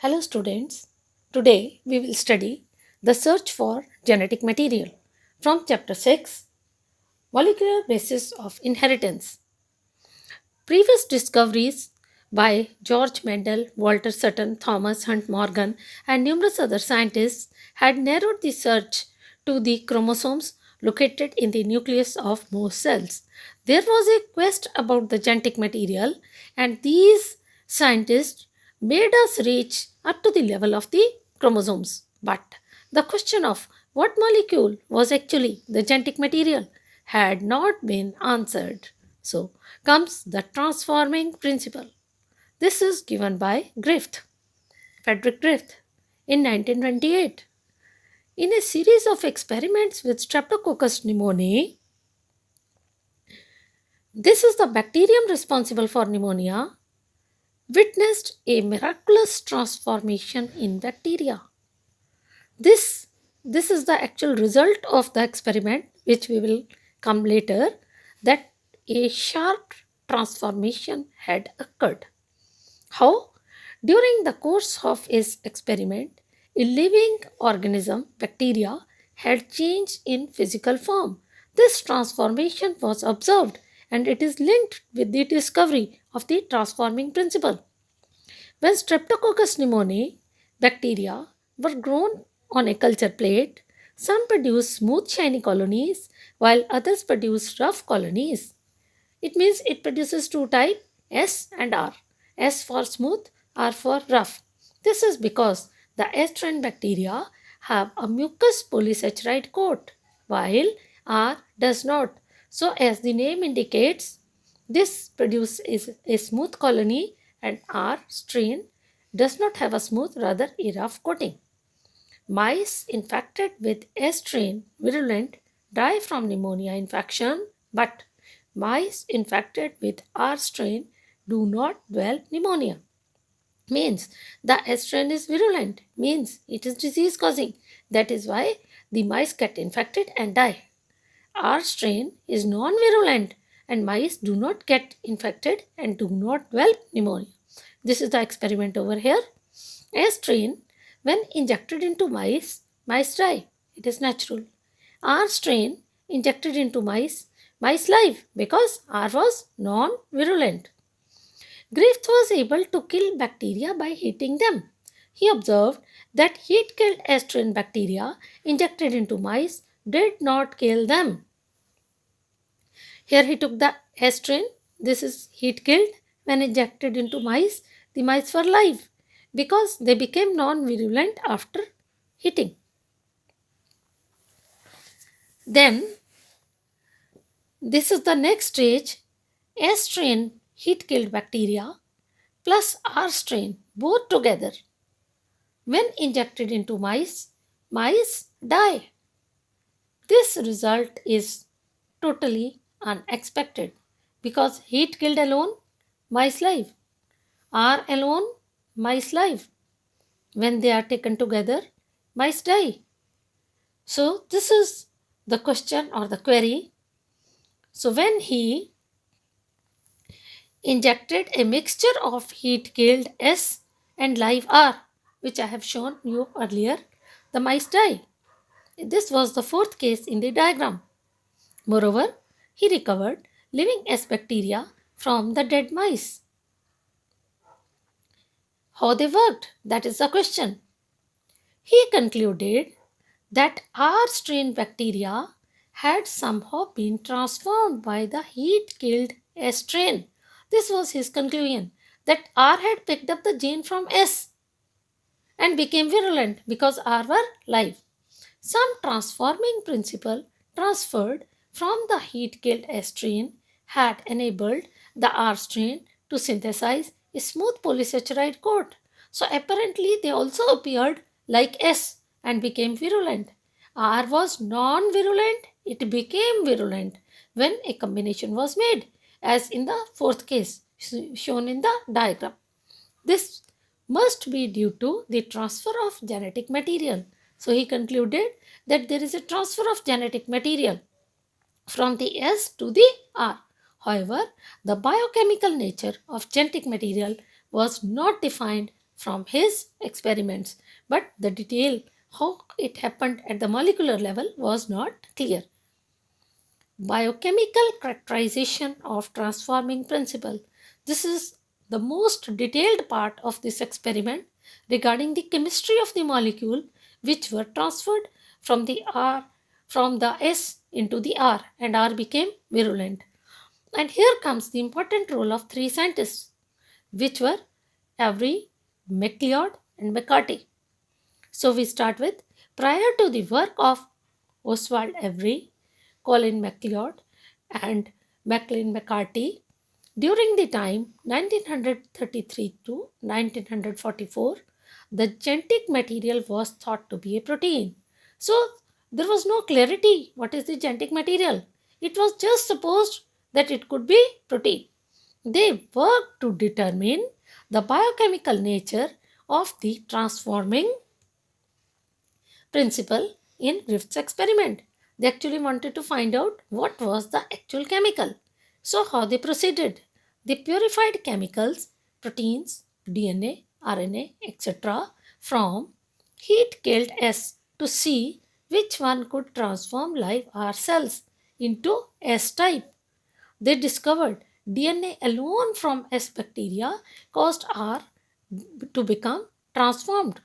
Hello students. Today we will study the search for genetic material from chapter 6 Molecular Basis of Inheritance. Previous discoveries by George Mendel, Walter Sutton, Thomas Hunt Morgan and numerous other scientists had narrowed the search to the chromosomes located in the nucleus of most cells. There was a quest about the genetic material and these scientists made us reach up to the level of the chromosomes. But the question of what molecule was actually the genetic material had not been answered. So comes the transforming principle. This is given by Griffith, Frederick Griffith, in 1928. In a series of experiments with Streptococcus pneumoniae, this is the bacterium responsible for pneumonia, witnessed a miraculous transformation in bacteria. This, this is the actual result of the experiment, which we will come later, that a sharp transformation had occurred. How? During the course of his experiment, a living organism, bacteria, had changed in physical form. This transformation was observed and it is linked with the discovery of the transforming principle. When Streptococcus pneumoniae bacteria were grown on a culture plate, some produced smooth shiny colonies while others produced rough colonies. It means it produces two types, S and R. S for smooth, R for rough. This is because the S strain bacteria have a mucus polysaccharide coat while R does not. So as the name indicates, this produces a smooth colony and R strain does not have a smooth, rather a rough coating. Mice infected with S strain virulent die from pneumonia infection, but mice infected with R strain do not develop pneumonia. Means the S strain is virulent, means it is disease causing. That is why the mice get infected and die. R strain is non virulent and mice do not get infected and do not develop pneumonia. This is the experiment over here. S strain, when injected into mice, mice die. It is natural. R strain injected into mice, mice live because R was non virulent. Griffith was able to kill bacteria by heating them. He observed that heat killed S strain bacteria injected into mice did not kill them. Here he took the S strain, this is heat killed. When injected into mice, the mice were live because they became non virulent after heating. Then, this is the next stage, S strain heat killed bacteria plus R strain both together. When injected into mice, mice die. This result is totally unexpected because heat killed alone, mice live. R alone, mice live. When they are taken together, mice die. So, this is the question or the query. So, when he injected a mixture of heat killed S and live R, which I have shown you earlier, the mice die. This was the fourth case in the diagram. Moreover, he recovered living S bacteria from the dead mice. How they worked? That is the question. He concluded that R strain bacteria had somehow been transformed by the heat killed S strain. This was his conclusion, that R had picked up the gene from S and became virulent because R were live. Some transforming principle transferred from the heat killed S strain had enabled the R strain to synthesize a smooth polysaccharide coat. So apparently they also appeared like S and became virulent. R was non virulent, it became virulent when a combination was made, as in the fourth case shown in the diagram. This must be due to the transfer of genetic material. So he concluded that there is a transfer of genetic material from the S to the R. However, the biochemical nature of genetic material was not defined from his experiments, but the detail how it happened at the molecular level was not clear. Biochemical characterization of transforming principle. This is the most detailed part of this experiment regarding the chemistry of the molecule which were transferred from the R from the S into the R, and R became virulent. And here comes the important role of three scientists, which were Avery, MacLeod, and McCarthy. So we start with prior to the work of Oswald Avery, Colin MacLeod, and Maclean McCarthy, during the time 1933 to 1944, the genetic material was thought to be a protein. So there was no clarity what is the genetic material. It was just supposed that it could be protein. They worked to determine the biochemical nature of the transforming principle in Rift's experiment. They actually wanted to find out what was the actual chemical. So, how they proceeded? They purified chemicals, proteins, DNA, RNA, etc., from heat killed S to see which one could transform live R cells into S type. They discovered DNA alone from S bacteria caused R to become transformed.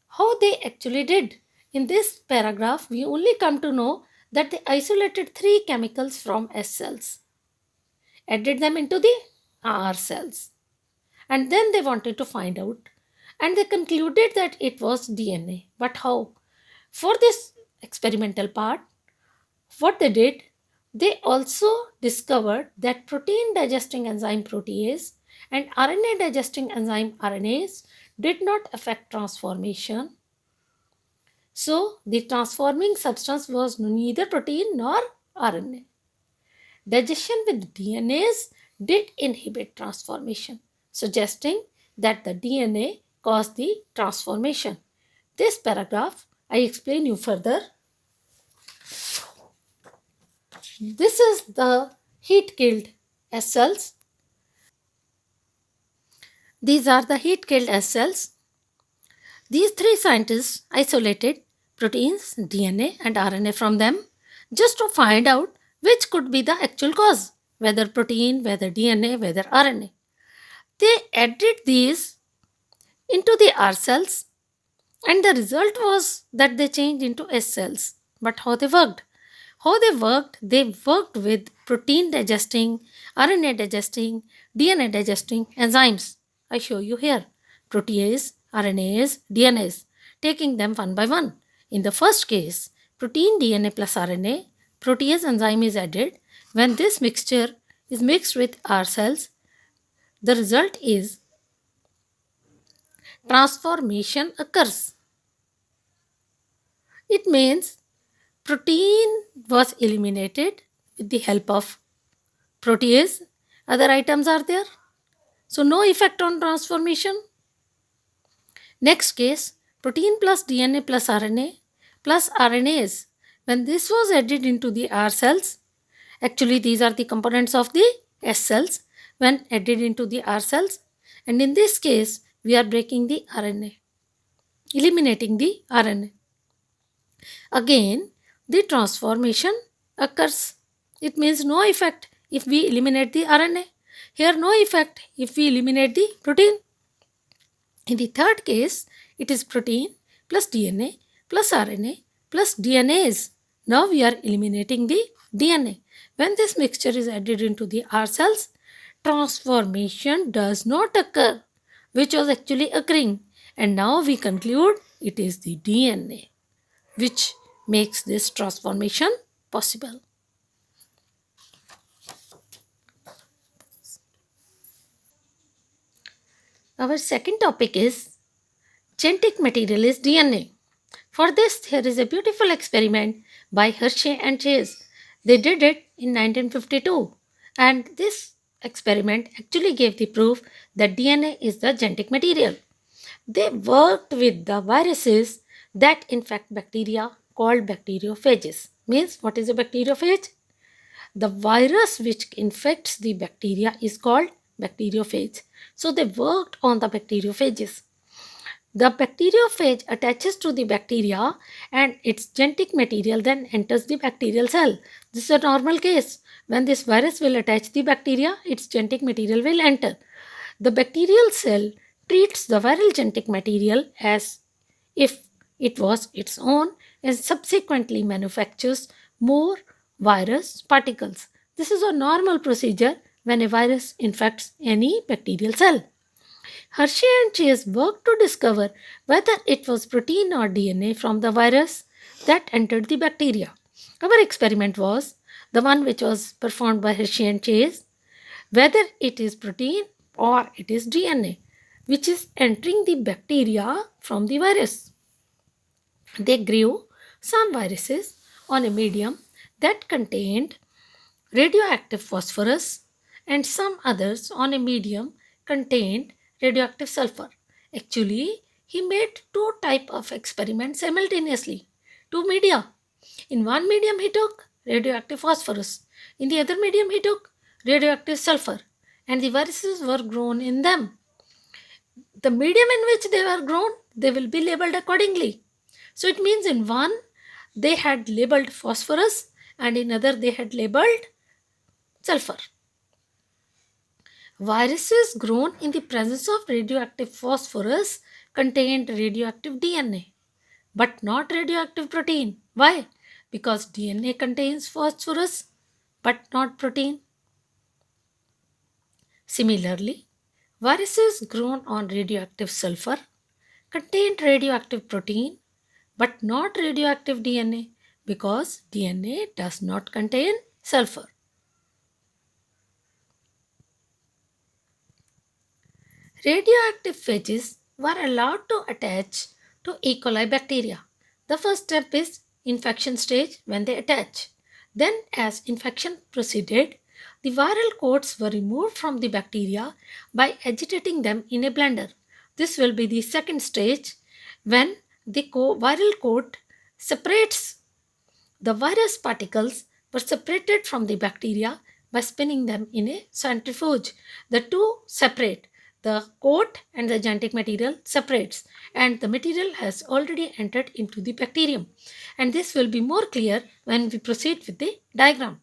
How they actually did? In this paragraph, we only come to know that they isolated three chemicals from S cells, added them into the R cells, and then they wanted to find out, and they concluded that it was DNA. But how? For this experimental part, what they did, they also discovered that protein digesting enzyme protease and RNA digesting enzyme RNase did not affect transformation. So the transforming substance was neither protein nor RNA. Digestion with DNAs did inhibit transformation, suggesting that the DNA caused the transformation. This paragraph I explain you further. This is the heat killed S cells. These are the heat killed S cells. These three scientists isolated proteins, DNA, and RNA from them just to find out which could be the actual cause, whether protein, whether DNA, whether RNA. They added these into the R cells, and the result was that they changed into S cells. But how they worked? How they worked? They worked with protein digesting, RNA digesting, DNA digesting enzymes. I show you here protease, RNase, DNase, taking them one by one. In the first case, protein DNA plus RNA, protease enzyme is added. When this mixture is mixed with R cells, the result is transformation occurs. It means protein was eliminated with the help of protease. Other items are there. So, no effect on transformation. Next case, protein plus DNA plus RNA plus RNase. When this was added into the R cells, actually these are the components of the S cells when added into the R cells. And in this case, we are breaking the RNA, eliminating the RNA. Again, the transformation occurs. It means no effect if we eliminate the RNA. Here, no effect if we eliminate the protein. In the third case, it is protein plus DNA plus RNA plus DNase. Now we are eliminating the DNA. When this mixture is added into the R cells, transformation does not occur, which was actually occurring. And now we conclude it is the DNA which makes this transformation possible. Our second topic is genetic material is DNA. For this, there is a beautiful experiment by Hershey and Chase. They did it in 1952, and this experiment actually gave the proof that DNA is the genetic material. They worked with the viruses that infect bacteria called bacteriophages. Means what is a bacteriophage? The virus which infects the bacteria is called bacteriophage. So they worked on the bacteriophages. The bacteriophage attaches to the bacteria and its genetic material then enters the bacterial cell. This is a normal case. When this virus will attach the bacteria, its genetic material will enter. The bacterial cell treats the viral genetic material as if it was its own and subsequently manufactures more virus particles. This is a normal procedure when a virus infects any bacterial cell. Hershey and Chase worked to discover whether it was protein or DNA from the virus that entered the bacteria. Our experiment was the one which was performed by Hershey and Chase, whether it is protein or it is DNA, which is entering the bacteria from the virus. They grew some viruses on a medium that contained radioactive phosphorus and some others on a medium contained radioactive sulfur. Actually, he made two type of experiments simultaneously, two media. In one medium he took radioactive phosphorus, in the other medium he took radioactive sulfur, and the viruses were grown in them. The medium in which they were grown, they will be labeled accordingly. So it means in one they had labeled phosphorus and in other they had labeled sulfur. Viruses grown in the presence of radioactive phosphorus contained radioactive DNA, but not radioactive protein. Why? Because DNA contains phosphorus but not protein. Similarly, viruses grown on radioactive sulfur contained radioactive protein but not radioactive DNA because DNA does not contain sulfur. Radioactive phages were allowed to attach to E. coli bacteria. The first step is infection stage when they attach. Then, as infection proceeded, the viral coats were removed from the bacteria by agitating them in a blender. This will be the second stage when the viral coat separates. The virus particles were separated from the bacteria by spinning them in a centrifuge. The two separate. The coat and the genetic material separates and the material has already entered into the bacterium. And this will be more clear when we proceed with the diagram.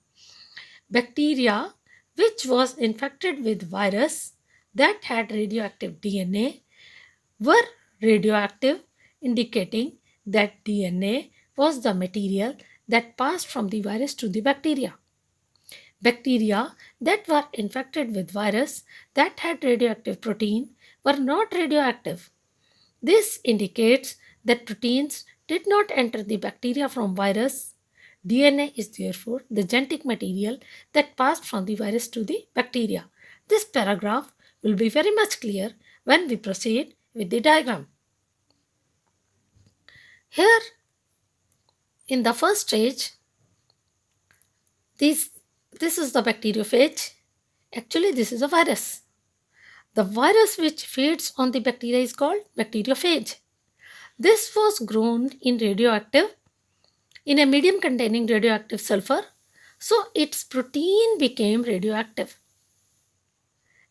Bacteria which was infected with virus that had radioactive DNA were radioactive, indicating that DNA was the material that passed from the virus to the bacteria. Bacteria that were infected with virus that had radioactive protein were not radioactive. This indicates that proteins did not enter the bacteria from virus. DNA is therefore the genetic material that passed from the virus to the bacteria. This paragraph will be very much clear when we proceed with the diagram. Here, in the first stage, this is the bacteriophage. Actually, this is a virus. The virus which feeds on the bacteria is called bacteriophage. This was grown in a medium containing radioactive sulfur, so its protein became radioactive.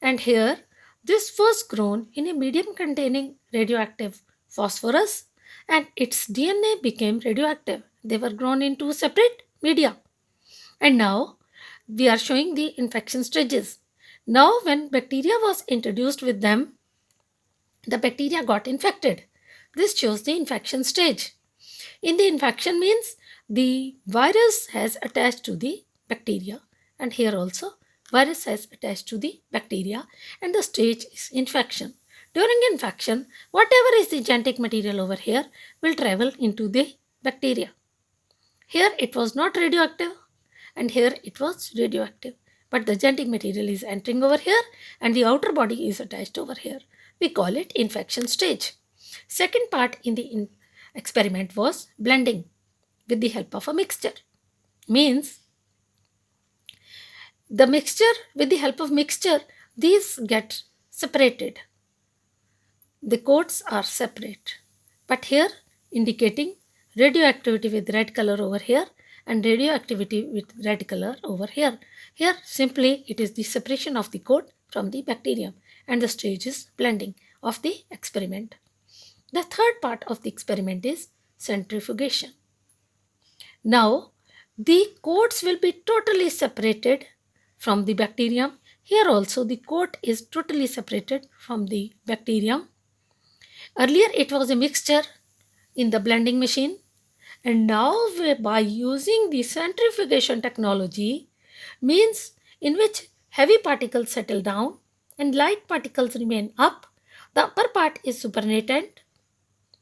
And here, this was grown in a medium containing radioactive phosphorus, and its DNA became radioactive. They were grown in two separate media. And now we are showing the infection stages. Now, when bacteria was introduced with them, the bacteria got infected. This shows the infection stage. In the infection means the virus has attached to the bacteria, and here also virus has attached to the bacteria, and the stage is infection. During infection, whatever is the genetic material over here will travel into the bacteria. Here it was not radioactive and here it was radioactive. But the genetic material is entering over here and the outer body is attached over here. We call it infection stage. Second part in the experiment was blending with the help of a mixture. Means the mixture, with the help of mixture, these get separated. The coats are separate. But here indicating radioactivity with red color over here and radioactivity with red color over here. Here simply it is the separation of the coat from the bacterium and the stage is blending of the experiment. The third part of the experiment is centrifugation. Now, the coats will be totally separated from the bacterium. Here also the coat is totally separated from the bacterium. Earlier it was a mixture in the blending machine, and now by using the centrifugation technology, means in which heavy particles settle down and light particles remain up, the upper part is supernatant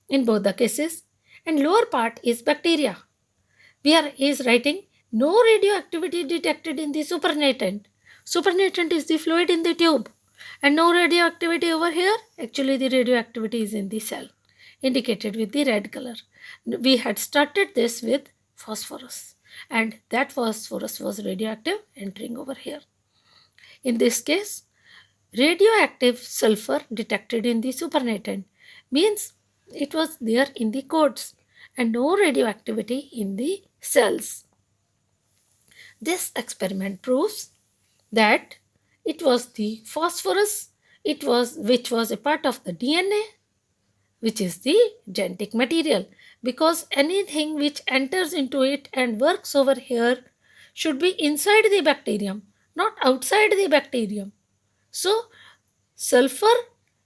in both the cases and lower part is bacteria. Here he is writing no radioactivity detected in the supernatant. Supernatant is the fluid in the tube, and no radioactivity over here. Actually, the radioactivity is in the cell, indicated with the red color. We had started this with phosphorus, and that phosphorus was radioactive entering over here. In this case, radioactive sulfur detected in the supernatant means it was there in the coats and no radioactivity in the cells. This experiment proves that it was the phosphorus which was a part of the DNA, which is the genetic material, because anything which enters into it and works over here should be inside the bacterium, not outside the bacterium. So sulfur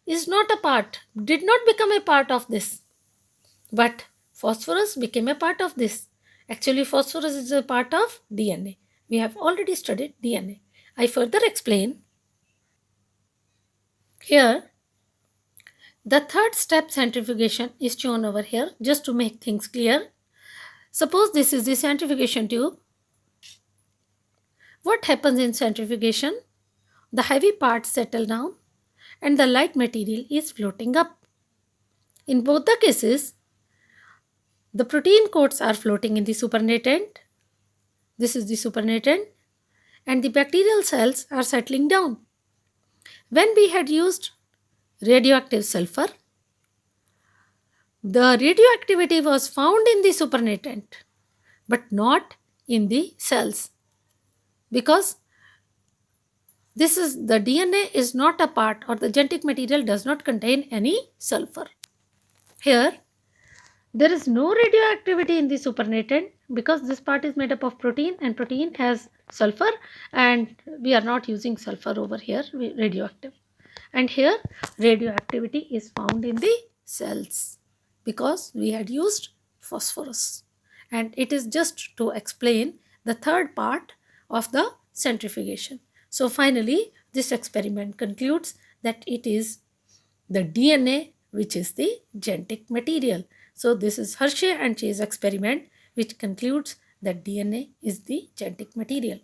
is not a part, did not become a part of this, but phosphorus became a part of this. Actually, phosphorus is a part of DNA. We have already studied DNA. I further explain here. The third step centrifugation is shown over here just to make things clear. Suppose this is the centrifugation tube. What happens in centrifugation? The heavy parts settle down and the light material is floating up. In both the cases, the protein coats are floating in the supernatant. This is the supernatant, and the bacterial cells are settling down. When we had used radioactive sulfur, the radioactivity was found in the supernatant but not in the cells, because this is the DNA is not a part, or the genetic material does not contain any sulfur. Here there is no radioactivity in the supernatant because this part is made up of protein and protein has sulfur, and we are not using sulfur over here, radioactive. And here radioactivity is found in the cells because we had used phosphorus. And it is just to explain the third part of the centrifugation. So finally this experiment concludes that it is the DNA which is the genetic material. So this is Hershey and Chase experiment which concludes that DNA is the genetic material.